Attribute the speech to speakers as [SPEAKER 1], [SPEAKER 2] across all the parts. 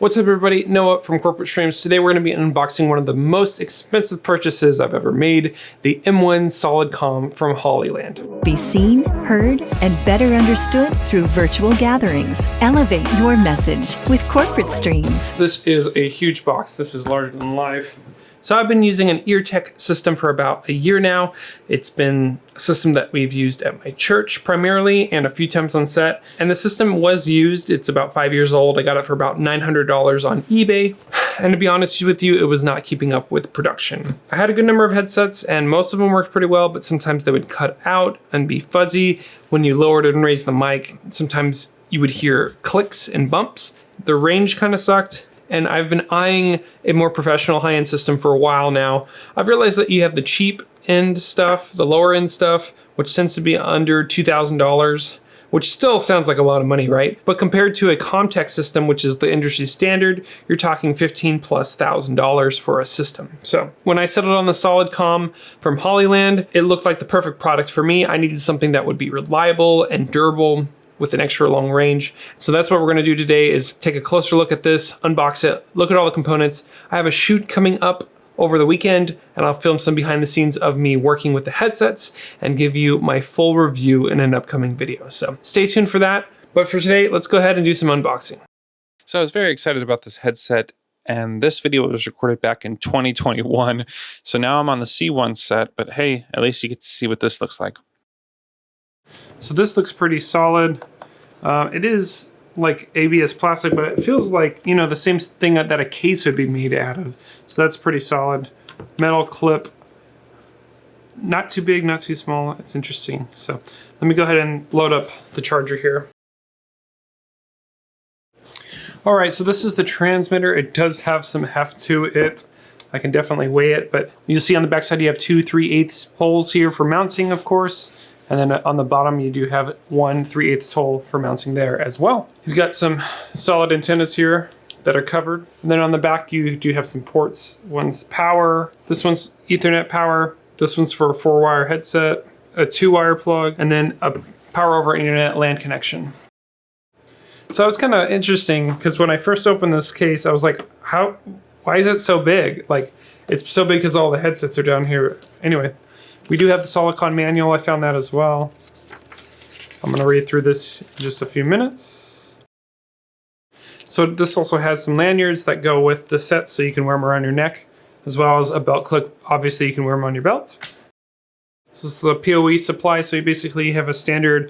[SPEAKER 1] What's up everybody, Noah from Corporate Streams. Today we're going to be unboxing one of the most expensive purchases I've ever made, the M1 Solidcom from Hollyland.
[SPEAKER 2] Be seen, heard, and better understood through virtual gatherings. Elevate your message with Corporate Streams.
[SPEAKER 1] This is a huge box. This is larger than life. So I've been using an EarTech system for about a year now. It's been a system that we've used at my church primarily and a few times on set. And the system was used, it's about 5 years old. I got it for about $900 on eBay. And to be honest with you, it was not keeping up with production. I had a good number of headsets and most of them worked pretty well, but sometimes they would cut out and be fuzzy. When you lowered and raised the mic, sometimes you would hear clicks and bumps. The range kind of sucked. And I've been eyeing a more professional high-end system for a while now. I've realized that you have the cheap end stuff, the lower end stuff, which tends to be under $2,000, which still sounds like a lot of money, right? But compared to a Comtech system, which is the industry standard, you're talking $15,000+ for a system. So when I settled on the Solidcom from Hollyland, it looked like the perfect product for me. I needed something that would be reliable and durable with an extra long range. So that's what we're gonna do today, is take a closer look at this, unbox it, look at all the components. I have a shoot coming up over the weekend and I'll film some behind the scenes of me working with the headsets and give you my full review in an upcoming video. So stay tuned for that. But for today, let's go ahead and do some unboxing.
[SPEAKER 3] So I was very excited about this headset, and this video was recorded back in 2021. So now I'm on the C1 set, but hey, at least you get to see what this looks like.
[SPEAKER 1] So this looks pretty solid. It is like ABS plastic, but it feels like, you know, the same thing that a case would be made out of. So that's pretty solid. Metal clip, not too big, not too small. It's interesting. So let me go ahead and load up the charger here. All right, so this is the transmitter. It does have some heft to it. I can definitely weigh it, but you see on the backside you have 2 3/8 holes here for mounting, of course. And then on the bottom, you do have 1 3/8 hole for mounting there as well. You've got some solid antennas here that are covered. And then on the back, you do have some ports. One's power, this one's Ethernet power, this one's for a 4-wire headset, a 2-wire plug, and then a power over internet LAN connection. So it was kind of interesting because when I first opened this case, I was like, why is it so big? Like, it's so big because all the headsets are down here. Anyway. We do have the Solidcom manual. I found that as well. I'm going to read through this in just a few minutes. So this also has some lanyards that go with the set so you can wear them around your neck, as well as a belt clip. Obviously, you can wear them on your belt. This is the PoE supply. So you basically have a standard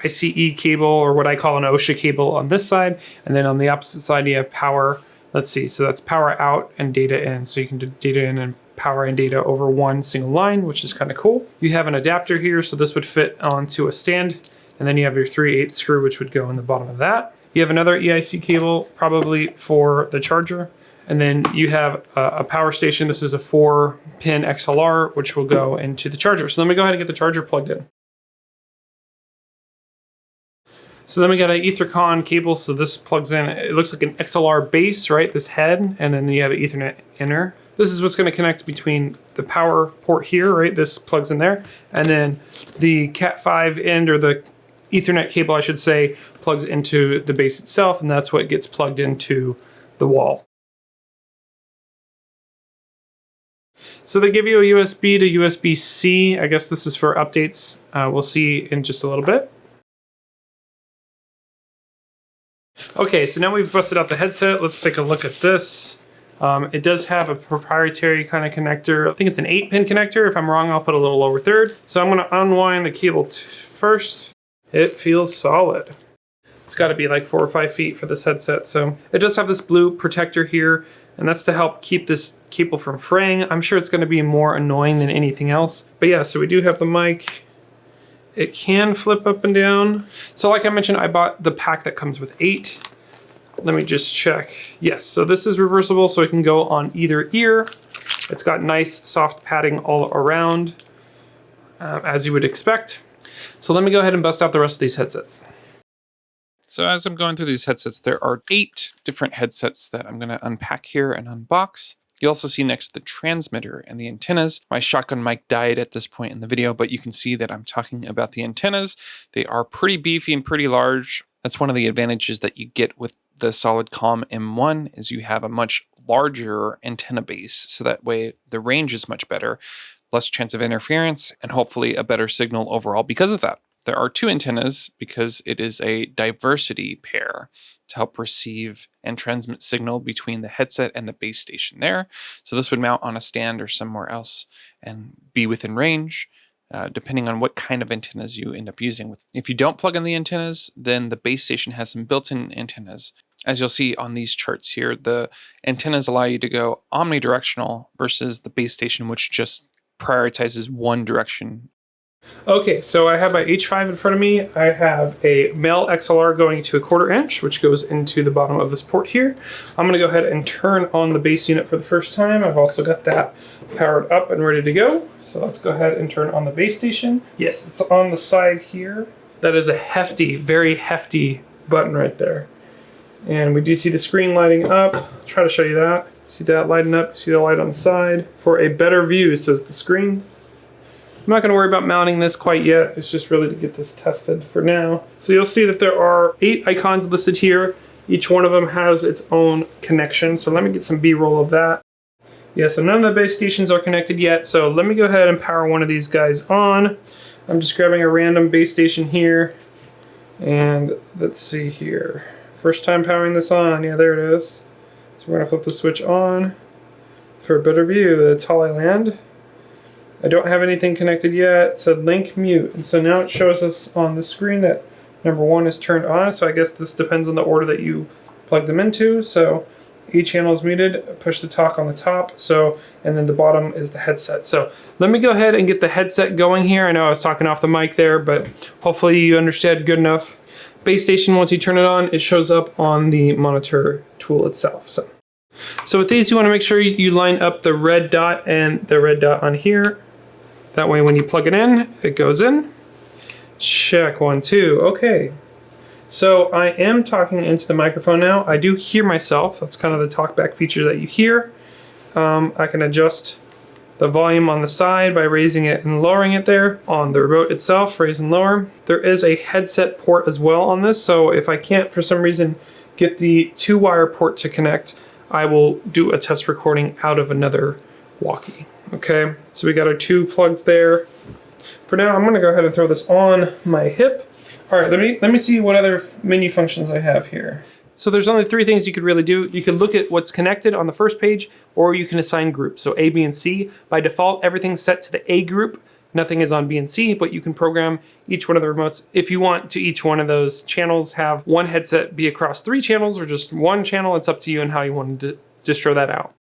[SPEAKER 1] ICE cable, or what I call an OSHA cable, on this side. And then on the opposite side, you have power. Let's see. So that's power out and data in. So you can do data in and power and data over one single line, which is kind of cool. You have an adapter here, so this would fit onto a stand, and then you have your 3/8 screw, which would go in the bottom of that. You have another EIC cable, probably for the charger, and then you have a power station. This is a 4-pin XLR, which will go into the charger. So let me go ahead and get the charger plugged in. So then we got an Ethercon cable, so this plugs in. It looks like an XLR base, right? This head, and then you have an Ethernet inner. This is what's going to connect between the power port here, right? This plugs in there. And then the Cat5 end, or the Ethernet cable, I should say, plugs into the base itself, and that's what gets plugged into the wall. So they give you a USB to USB-C. I guess this is for updates. We'll see in just a little bit. Okay, so now we've busted out the headset. Let's take a look at this. It does have a proprietary kind of connector. I think it's an 8-pin connector. If I'm wrong, I'll put a little lower third. So I'm gonna unwind the cable first. It feels solid. It's gotta be like 4 or 5 feet for this headset. So it does have this blue protector here, and that's to help keep this cable from fraying. I'm sure it's gonna be more annoying than anything else. But yeah, so we do have the mic. It can flip up and down. So like I mentioned, I bought the pack that comes with 8. Let me just check. Yes, so this is reversible, so it can go on either ear. It's got nice soft padding all around, as you would expect. So let me go ahead and bust out the rest of these headsets.
[SPEAKER 3] So as I'm going through these headsets, there are 8 different headsets that I'm going to unpack here and unbox. You also see next the transmitter and the antennas. My shotgun mic died at this point in the video, but you can see that I'm talking about the antennas. They are pretty beefy and pretty large. That's one of the advantages that you get with the Solidcom M1 is you have a much larger antenna base, so that way the range is much better, less chance of interference, and hopefully a better signal overall because of that. There are 2 antennas because it is a diversity pair to help receive and transmit signal between the headset and the base station there. So this would mount on a stand or somewhere else and be within range, depending on what kind of antennas you end up using. If you don't plug in the antennas, then the base station has some built-in antennas. As you'll see on these charts here, the antennas allow you to go omnidirectional versus the base station, which just prioritizes one direction.
[SPEAKER 1] Okay, so I have my H5 in front of me. I have a male XLR going to a 1/4 inch, which goes into the bottom of this port here. I'm gonna go ahead and turn on the base unit for the first time. I've also got that powered up and ready to go. So let's go ahead and turn on the base station. Yes, it's on the side here. That is a hefty, very hefty button right there. And we do see the screen lighting up. I'll try to show you that. See that lighting up? See the light on the side? For a better view, says the screen. I'm not going to worry about mounting this quite yet. It's just really to get this tested for now. So you'll see that there are 8 icons listed here. Each one of them has its own connection. So let me get some B-roll of that. Yeah, so none of the base stations are connected yet. So let me go ahead and power one of these guys on. I'm just grabbing a random base station here. And let's see here. First time powering this on. Yeah, there it is. So we're going to flip the switch on. For a better view, that's Hollyland. I don't have anything connected yet. It said link mute. And so now it shows us on the screen that number 1 is turned on. So I guess this depends on the order that you plug them into. So each channel is muted, push the talk on the top. So, and then the bottom is the headset. So let me go ahead and get the headset going here. I know I was talking off the mic there, but hopefully you understood good enough. Base station, once you turn it on, it shows up on the monitor tool itself. So with these, you want to make sure you line up the red dot and the red dot on here. That way when you plug it in, it goes in. Check 1, 2, okay. So I am talking into the microphone now. I do hear myself. That's kind of the talkback feature that you hear. I can adjust the volume on the side by raising it and lowering it there. On the remote itself, raise and lower. There is a headset port as well on this. So if I can't, for some reason, get the 2-wire port to connect, I will do a test recording out of another walkie. Okay, so we got our 2 plugs there. For now, I'm going to go ahead and throw this on my hip. All right, let me see what other menu functions I have here. So there's only 3 things you could really do. You could look at what's connected on the first page, or you can assign groups. So A, B, and C. By default, everything's set to the A group. Nothing is on B and C, but you can program each one of the remotes if you want to each one of those channels have one headset be across 3 channels or just 1 channel. It's up to you and how you want to distro that out.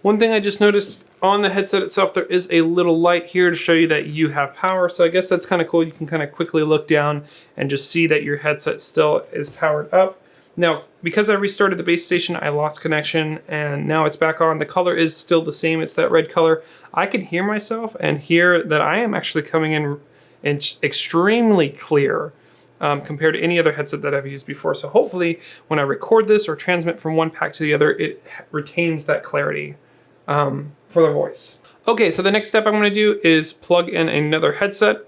[SPEAKER 1] One thing I just noticed on the headset itself, there is a little light here to show you that you have power. So I guess that's kind of cool. You can kind of quickly look down and just see that your headset still is powered up. Now, because I restarted the base station, I lost connection and now it's back on. The color is still the same. It's that red color. I can hear myself and hear that I am actually coming in extremely clear compared to any other headset that I've used before. So hopefully when I record this or transmit from one pack to the other, it retains that clarity for the voice. Okay, so the next step I'm going to do is plug in another headset,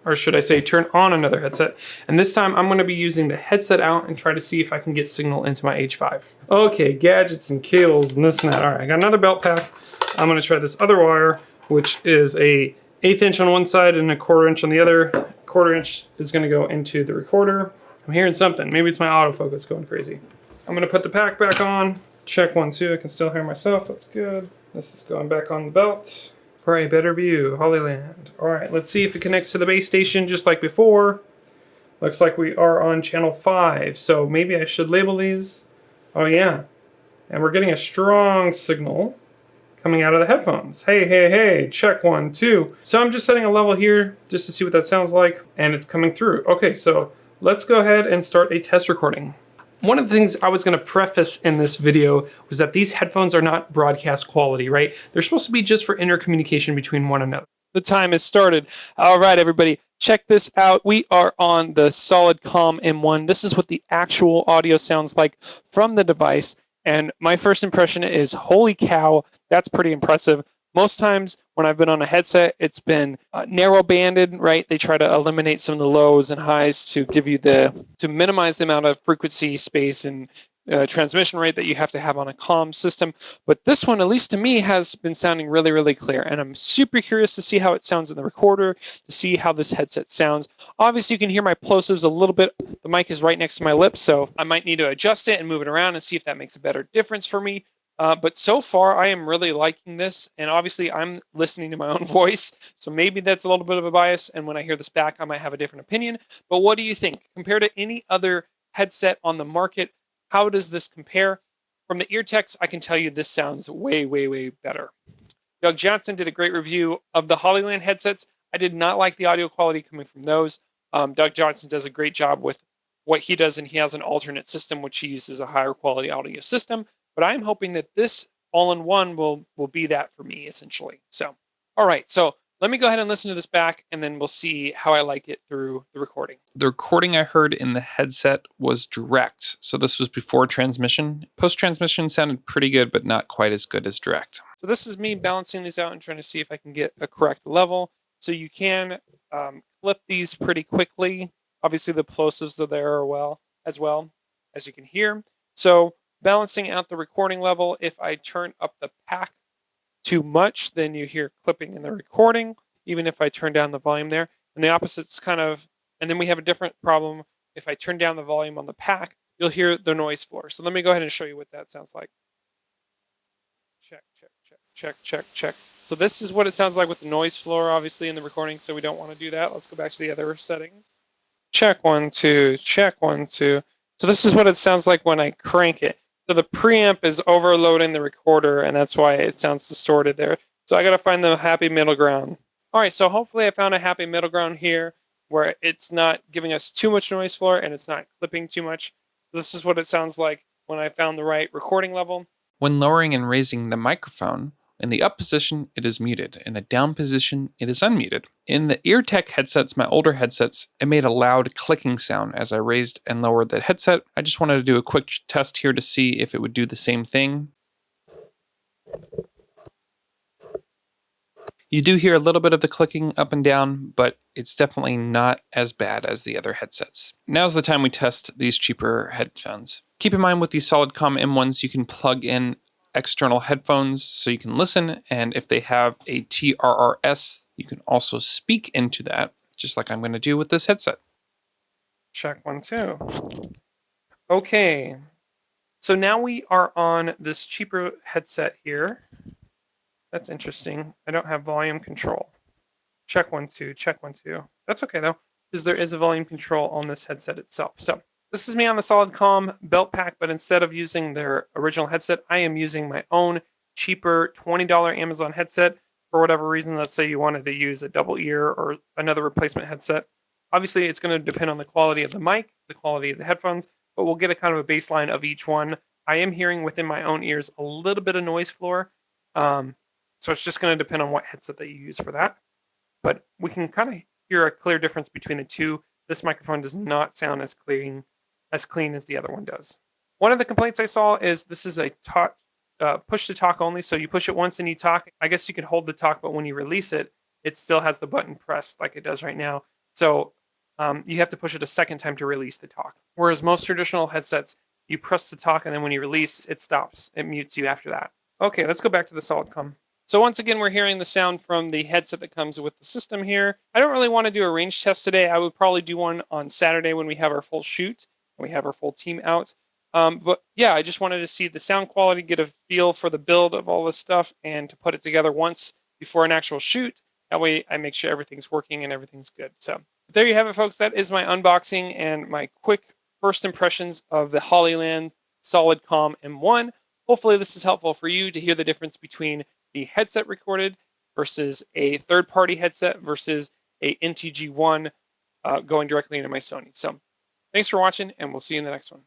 [SPEAKER 1] or should I say turn on another headset. And this time I'm going to be using the headset out and try to see if I can get signal into my H5. Okay, gadgets and cables and this and that. All right, I got another belt pack. I'm going to try this other wire, which is a 1/8 inch on one side and a 1/4 inch on the other. 1/4 inch is going to go into the recorder. I'm hearing something. Maybe it's my autofocus going crazy. I'm going to put the pack back on. Check 1, 2. I can still hear myself. That's good. This is going back on the belt for a better view. Hollyland. All right, let's see if it connects to the base station just like before. Looks like we are on channel 5. So maybe I should label these. Oh yeah. And we're getting a strong signal coming out of the headphones. Hey, hey, hey. Check 1, 2. So I'm just setting a level here just to see what that sounds like. And it's coming through. Okay, so let's go ahead and start a test recording. One of the things I was going to preface in this video was that these headphones are not broadcast quality, right? They're supposed to be just for intercommunication between one another. The time has started. All right, everybody, check this out. We are on the Solidcom M1. This is what the actual audio sounds like from the device. And my first impression is, holy cow, that's pretty impressive. Most times when I've been on a headset, it's been narrow banded, right? They try to eliminate some of the lows and highs to give you to minimize the amount of frequency space and transmission rate that you have to have on a comm system. But this one, at least to me, has been sounding really, really clear. And I'm super curious to see how it sounds in the recorder, to see how this headset sounds. Obviously, you can hear my plosives a little bit. The mic is right next to my lips, so I might need to adjust it and move it around and see if that makes a better difference for me. But so far, I am really liking this. And obviously, I'm listening to my own voice. So maybe that's a little bit of a bias. And when I hear this back, I might have a different opinion. But what do you think? Compared to any other headset on the market, how does this compare? From the ear techs, I can tell you this sounds way, way, way better. Doug Johnson did a great review of the Hollyland headsets. I did not like the audio quality coming from those. Doug Johnson does a great job with what he does, and he has an alternate system which he uses a higher quality audio system. But I'm hoping that this all-in-one will be that for me, essentially. So, all right, so let me go ahead and listen to this back, and then we'll see how I like it through the recording.
[SPEAKER 3] The recording I heard in the headset was direct, so this was before transmission. Post-transmission sounded pretty good, but not quite as good as direct.
[SPEAKER 1] So this is me balancing these out and trying to see if I can get a correct level. So you can flip these pretty quickly. Obviously, the plosives are there as well, as you can hear. So balancing out the recording level, if I turn up the pack too much, then you hear clipping in the recording, even if I turn down the volume there. And the opposite's and then we have a different problem. If I turn down the volume on the pack, you'll hear the noise floor. So let me go ahead and show you what that sounds like. Check, check, check, check, check, check. So this is what it sounds like with the noise floor, obviously, in the recording, so we don't want to do that. Let's go back to the other settings. Check 1, 2, check 1, 2. So this is what it sounds like when I crank it. So the preamp is overloading the recorder, and that's why it sounds distorted there. So I got to find the happy middle ground. All right, so hopefully I found a happy middle ground here where it's not giving us too much noise floor and it's not clipping too much. This is what it sounds like when I found the right recording level.
[SPEAKER 3] When lowering and raising the microphone, in the up position, it is muted. In the down position, it is unmuted. In the EarTech headsets, my older headsets, it made a loud clicking sound as I raised and lowered the headset. I just wanted to do a quick test here to see if it would do the same thing. You do hear a little bit of the clicking up and down, but it's definitely not as bad as the other headsets. Now's the time we test these cheaper headphones. Keep in mind with these Solidcom M1s, you can plug in external headphones so you can listen, and if they have a TRRS, you can also speak into that, just like I'm going to do with this headset.
[SPEAKER 1] Check 1, 2. Okay, so now we are on this cheaper headset here. That's interesting. I don't have volume control. Check 1, 2, check 1, 2. That's okay though, because there is a volume control on this headset itself. So this is me on the Solidcom belt pack, but instead of using their original headset, I am using my own cheaper $20 Amazon headset. For whatever reason, let's say you wanted to use a double ear or another replacement headset. Obviously, it's going to depend on the quality of the mic, the quality of the headphones, but we'll get a kind of a baseline of each one. I am hearing within my own ears a little bit of noise floor. So it's just going to depend on what headset that you use for that. But we can kind of hear a clear difference between the two. This microphone does not sound as clean as the other one does. One of the complaints I saw is this is a push to talk only. So you push it once and you talk. I guess you can hold the talk, but when you release it, it still has the button pressed like it does right now. So you have to push it a second time to release the talk. Whereas most traditional headsets, you press the talk and then when you release, it stops. It mutes you after that. Okay, let's go back to the Solidcom. So once again, we're hearing the sound from the headset that comes with the system here. I don't really want to do a range test today. I would probably do one on Saturday when we have our full shoot, and we have our full team out. But yeah, I just wanted to see the sound quality, get a feel for the build of all this stuff, and to put it together once before an actual shoot. That way I make sure everything's working and everything's good. So there you have it, folks. That is my unboxing and my quick first impressions of the Hollyland Solidcom M1. Hopefully this is helpful for you to hear the difference between the headset recorded versus a third-party headset versus a NTG1 going directly into my Sony. So thanks for watching, and we'll see you in the next one.